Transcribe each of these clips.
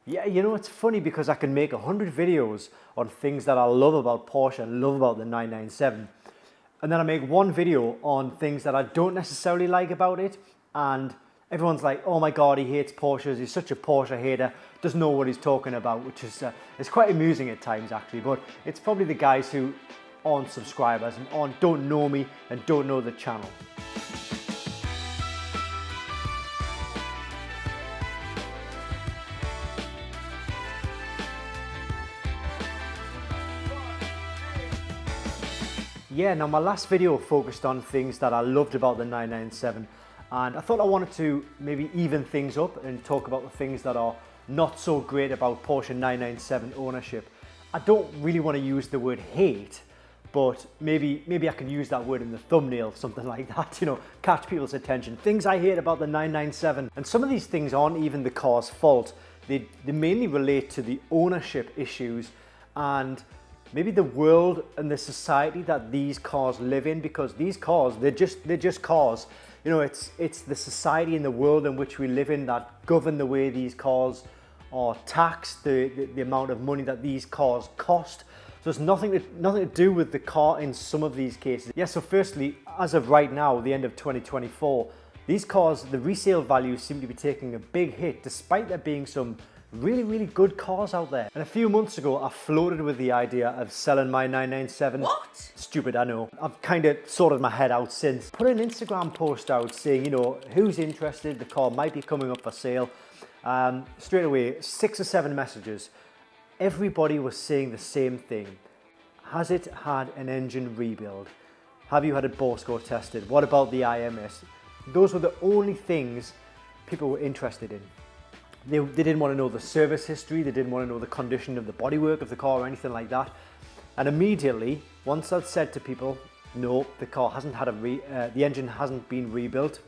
Yeah, you know, it's funny because I can make 100 videos on things that I love about Porsche and love about the 997. And then I make one video on things that I don't necessarily like about it. And everyone's like, oh my God, he hates Porsches. He's such a Porsche hater. Doesn't know what he's talking about, which is it's quite amusing at times actually. But it's probably the guys who aren't subscribers and don't know me and don't know the channel. Yeah, now my last video focused on things that I loved about the 997, and I thought I wanted to maybe even things up and talk about the things that are not so great about Porsche 997 ownership. I don't really want to use the word hate, but maybe I can use that word in the thumbnail, something like that, you know, catch people's attention. Things I hate about the 997, and some of these things aren't even the car's fault. They mainly relate to the ownership issues and maybe the world and the society that these cars live in, because these cars, they're just cars. You know, it's the society and the world in which we live in that govern the way these cars are taxed, the amount of money that these cars cost. So it's nothing to do with the car in some of these cases. Yeah, so firstly, as of right now, the end of 2024, these cars, the resale values seem to be taking a big hit despite there being some really good cars out there. And a few months ago, I floated with the idea of selling my 997. What? Stupid, I know. I've kind of sorted my head out since. Put an Instagram post out saying, you know, who's interested? The car might be coming up for sale. Straight away, 6 or 7 messages. Everybody was saying the same thing. Has it had an engine rebuild? Have you had a bore score tested? What about the IMS? Those were the only things people were interested in. They didn't want to know the service history, they didn't want to know the condition of the bodywork of the car or anything like that. And immediately, once I'd said to people, no, the car hasn't had the engine hasn't been rebuilt,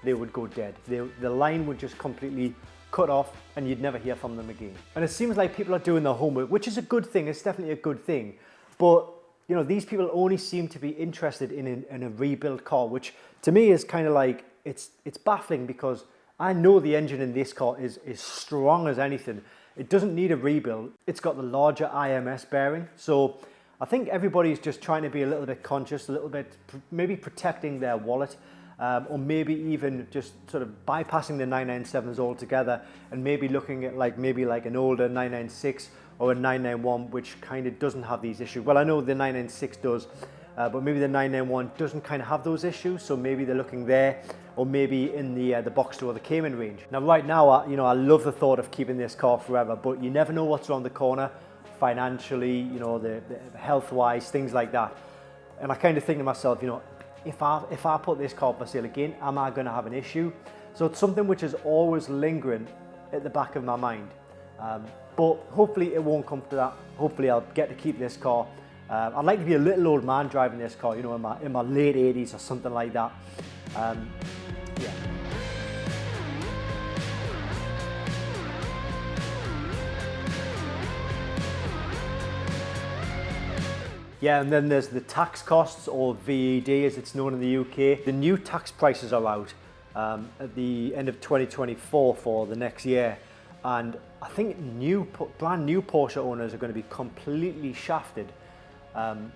they would go dead. The line would just completely cut off and you'd never hear from them again. And it seems like people are doing their homework, which is a good thing, it's definitely a good thing. But you know, these people only seem to be interested in a rebuilt car, which to me is kind of like, it's baffling because I know the engine in this car is strong as anything. It doesn't need a rebuild. It's got the larger IMS bearing. So I think everybody's just trying to be a little bit conscious, a little bit maybe protecting their wallet, or maybe even just sort of bypassing the 997s altogether and maybe looking at maybe an older 996 or a 991, which kind of doesn't have these issues. Well, I know the 996 does, but maybe the 991 doesn't kind of have those issues. So maybe they're looking there, or maybe in the Boxster or the Cayman range. Now, right now, I love the thought of keeping this car forever, but you never know what's around the corner, financially, you know, the health-wise, things like that. And I kind of think to myself, you know, if I put this car for sale again, am I going to have an issue? So it's something which is always lingering at the back of my mind. But hopefully it won't come to that. Hopefully I'll get to keep this car. I'd like to be a little old man driving this car, you know, in my late 80s or something like that. Yeah. Yeah, and then there's the tax costs, or VED as it's known in the UK. The new tax prices are out at the end of 2024 for the next year. And I think brand new Porsche owners are going to be completely shafted. And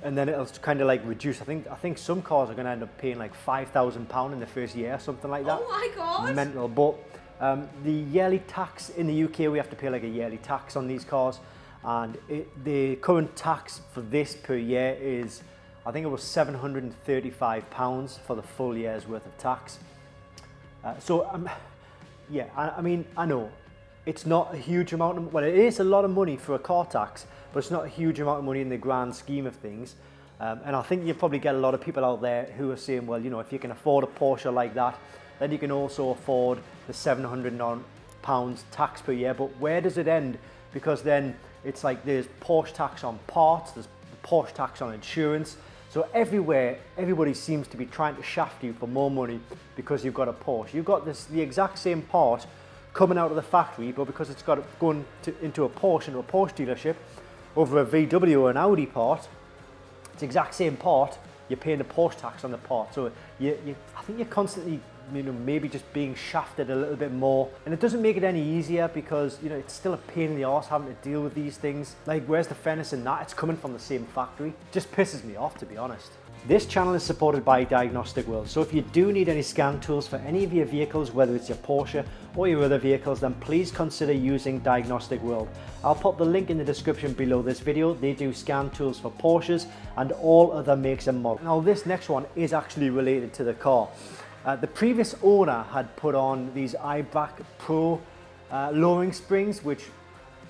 then it'll kind of like reduce. I think some cars are going to end up paying like £5,000 in the first year, something like that. Oh my God! Mental. But the yearly tax in the UK, we have to pay like a yearly tax on these cars, and the current tax for this per year is, I think it was £735 for the full year's worth of tax. Yeah, I mean, I know it's not a huge amount of, well, it is a lot of money for a car tax, but it's not a huge amount of money in the grand scheme of things. And I think you probably get a lot of people out there who are saying, well, you know, if you can afford a Porsche like that, then you can also afford the £700 tax per year. But where does it end? Because then it's like there's Porsche tax on parts, there's Porsche tax on insurance. So everywhere, everybody seems to be trying to shaft you for more money because you've got a Porsche. You've got the exact same part coming out of the factory, but because it's got going into a Porsche, into a Porsche dealership, over a VW or an Audi part, it's the exact same part, you're paying the Porsche tax on the part. So I think you're constantly maybe just being shafted a little bit more. And it doesn't make it any easier because, it's still a pain in the arse having to deal with these things. Like, where's the fairness in that? It's coming from the same factory. It just pisses me off, to be honest. This channel is supported by Diagnostic World, so if you do need any scan tools for any of your vehicles, whether it's your Porsche or your other vehicles, then please consider using Diagnostic World. I'll pop the link in the description below this video. They do scan tools for Porsches and all other makes and models. Now this next one is actually related to the car. The previous owner had put on these iBack Pro lowering springs, which,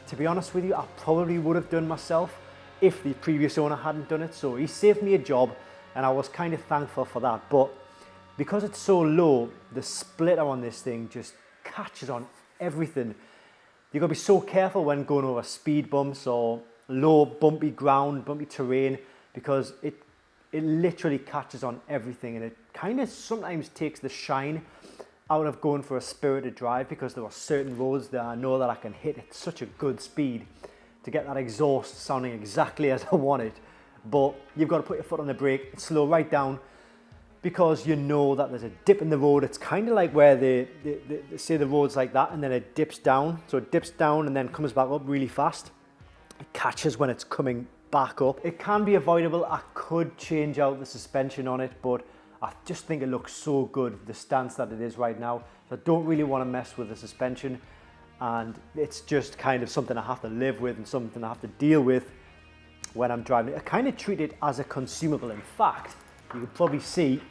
to be honest with you, I probably would have done myself if the previous owner hadn't done it. So he saved me a job, and I was kind of thankful for that. But because it's so low, the splitter on this thing just catches on everything. You've got to be so careful when going over speed bumps or low bumpy ground, bumpy terrain, because it literally catches on everything, and it kind of sometimes takes the shine out of going for a spirited drive, because there are certain roads that I know that I can hit at such a good speed to get that exhaust sounding exactly as I want it. But you've got to put your foot on the brake, slow right down, because you know that there's a dip in the road. It's kind of like where they say the road's like that, and then it dips down. So it dips down and then comes back up really fast. It catches when it's coming back up. It can be avoidable. I could change out the suspension on it, but I just think it looks so good, the stance that it is right now. So I don't really want to mess with the suspension, and it's just kind of something I have to live with and something I have to deal with when I'm driving. I kind of treat it as a consumable. In fact, you can probably see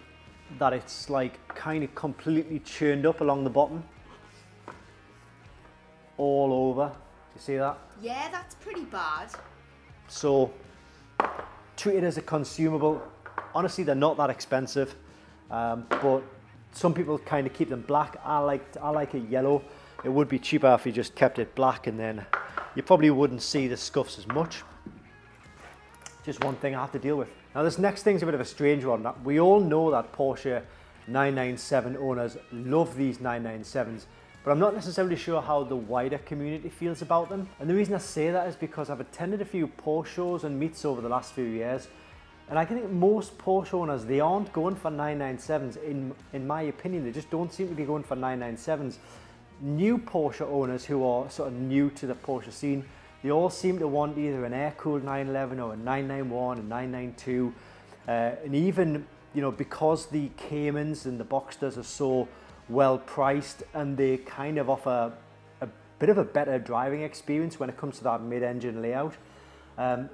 that it's like kind of completely churned up along the bottom, all over. You see that? Yeah, that's pretty bad. So treat it as a consumable. Honestly, they're not that expensive, but some people kind of keep them black. I like it yellow. It would be cheaper if you just kept it black, and then you probably wouldn't see the scuffs as much. Just one thing I have to deal with. Now this next thing's a bit of a strange one. We all know that Porsche 997 owners love these 997s, but I'm not necessarily sure how the wider community feels about them. And the reason I say that is because I've attended a few Porsche shows and meets over the last few years, and I think most Porsche owners, they aren't going for 997s. In my opinion, they just don't seem to be going for 997s. New Porsche owners who are sort of new to the Porsche scene, they all seem to want either an air-cooled 911 or a 991, a 992, and even, because the Caymans and the Boxsters are so well priced, and they kind of offer a bit of a better driving experience when it comes to that mid-engine layout.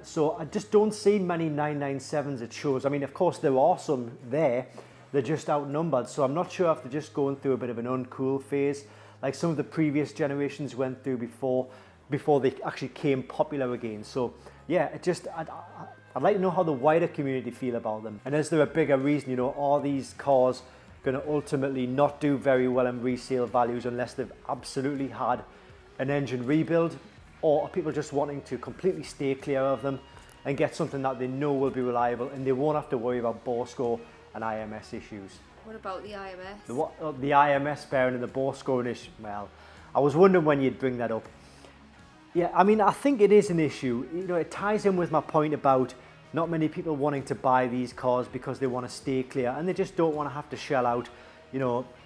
So I just don't see many 997s at shows. I mean, of course there are some there, they're just outnumbered, so I'm not sure if they're just going through a bit of an uncool phase, like some of the previous generations went through before they actually came popular again. So yeah, I'd like to know how the wider community feel about them. And is there a bigger reason, are these cars going to ultimately not do very well in resale values unless they've absolutely had an engine rebuild? Or are people just wanting to completely stay clear of them and get something that they know will be reliable and they won't have to worry about bore score and IMS issues? What about the IMS? The IMS bearing and the bore scoring issue. Well, I was wondering when you'd bring that up. Yeah, I mean, I think it is an issue. It ties in with my point about not many people wanting to buy these cars because they want to stay clear and they just don't want to have to shell out,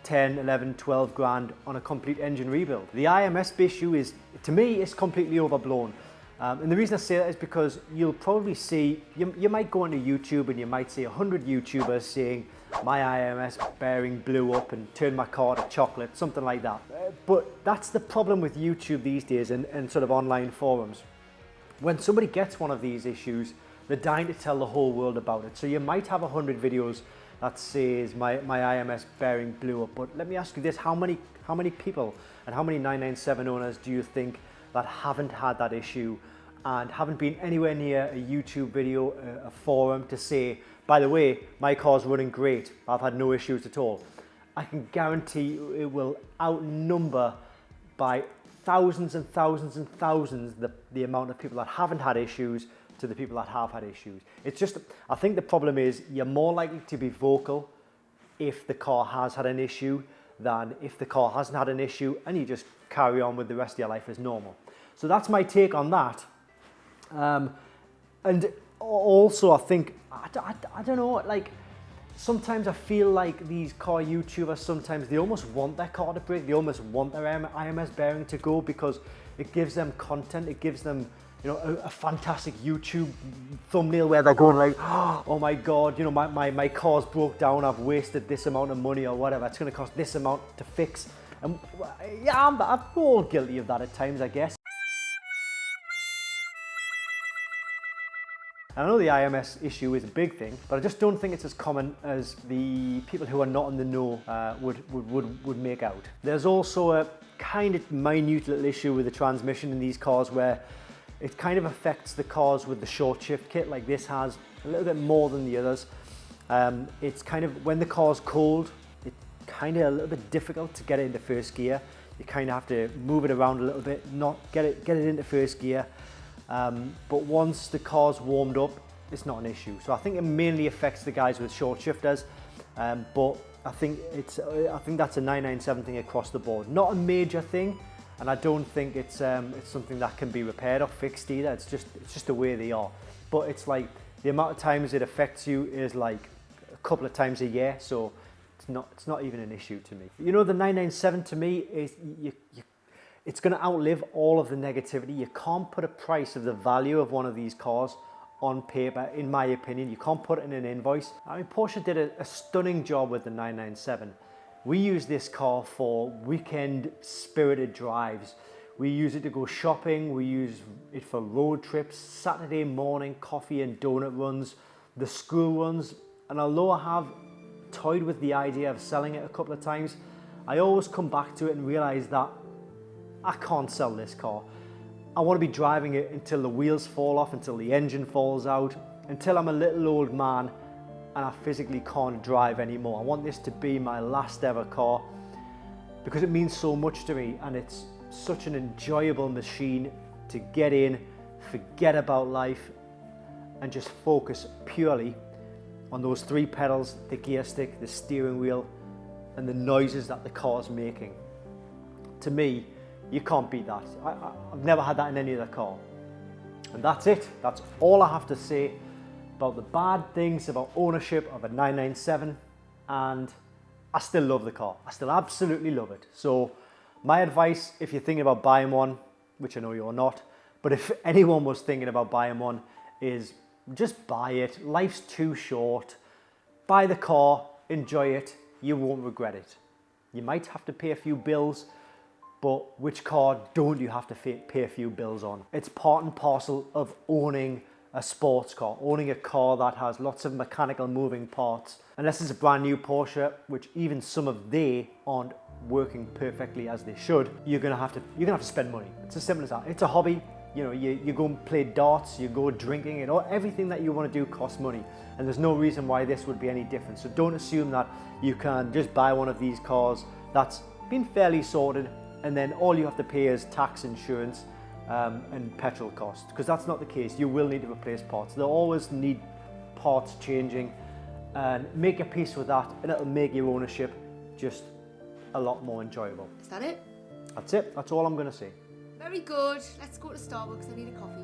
10, 11, 12 grand on a complete engine rebuild. The IMS issue is, to me, it's completely overblown. And the reason I say that is because you'll probably see, you might go onto YouTube and you might see 100 YouTubers saying, my IMS bearing blew up and turned my car to chocolate, something like that. But that's the problem with YouTube these days and sort of online forums. When somebody gets one of these issues, they're dying to tell the whole world about it. So you might have 100 videos that says my IMS bearing blew up. But let me ask you this, how many people and how many 997 owners do you think that haven't had that issue and haven't been anywhere near a YouTube video, a forum to say, by the way, my car's running great, I've had no issues at all? I can guarantee you it will outnumber by thousands and thousands and thousands the amount of people that haven't had issues to the people that have had issues. It's just, I think the problem is you're more likely to be vocal if the car has had an issue than if the car hasn't had an issue and you just carry on with the rest of your life as normal. So that's my take on that. And also I think, I don't know, like, sometimes I feel like these car YouTubers, sometimes they almost want their car to break, they almost want their IMS bearing to go because it gives them content, it gives them, you know, a fantastic YouTube thumbnail where they're going like, oh my God, you know, my car's broke down, I've wasted this amount of money or whatever, it's gonna cost this amount to fix. And yeah, I'm all guilty of that at times, I guess. I know the IMS issue is a big thing, but I just don't think it's as common as the people who are not in the know would make out. There's also a kind of minute little issue with the transmission in these cars where it kind of affects the cars with the short shift kit like this has a little bit more than the others. It's kind of, when the car's cold, it's kind of a little bit difficult to get it into first gear. You kind of have to move it around a little bit, not get it into first gear. But once the car's warmed up, it's not an issue. So I think it mainly affects the guys with short shifters, but I think that's a 997 thing across the board. Not a major thing, and I don't think it's something that can be repaired or fixed either. It's just the way they are. But it's like the amount of times it affects you is like a couple of times a year, so it's not even an issue to me. You know, the 997 to me is it's going to outlive all of the negativity. You can't put a price of the value of one of these cars on paper, in my opinion. You can't put it in an invoice. I mean, Porsche did a stunning job with the 997. We use this car for weekend spirited drives. We use it to go shopping. We use it for road trips, Saturday morning coffee and donut runs, the school runs. And although I have toyed with the idea of selling it a couple of times, I always come back to it and realize that I can't sell this car. I want to be driving it until the wheels fall off, until the engine falls out, until I'm a little old man and I physically can't drive anymore. I want this to be my last ever car because it means so much to me, and it's such an enjoyable machine to get in, forget about life, and just focus purely on those three pedals, the gear stick, the steering wheel, and the noises that the car's making. To me, you can't beat that. I've never had that in any other car. And that's it. That's all I have to say about the bad things about ownership of a 997. And I still love the car. I still absolutely love it. So my advice, if you're thinking about buying one, which I know you're not, but if anyone was thinking about buying one, is just buy it. Life's too short. Buy the car, enjoy it. You won't regret it. You might have to pay a few bills, but which car don't you have to pay a few bills on? It's part and parcel of owning a sports car, owning a car that has lots of mechanical moving parts. Unless it's a brand new Porsche, which even some of they aren't working perfectly as they should, you're gonna have to spend money. It's as simple as that. It's a hobby. You know, you go and play darts, you go drinking, and everything that you want to do costs money. And there's no reason why this would be any different. So don't assume that you can just buy one of these cars that's been fairly sorted, and then all you have to pay is tax, insurance, and petrol costs, because that's not the case. You will need to replace parts. They'll always need parts changing, and make your peace with that, and it'll make your ownership just a lot more enjoyable. Is that it? That's it. That's all I'm going to say. Very good. Let's go to Starbucks. I need a coffee.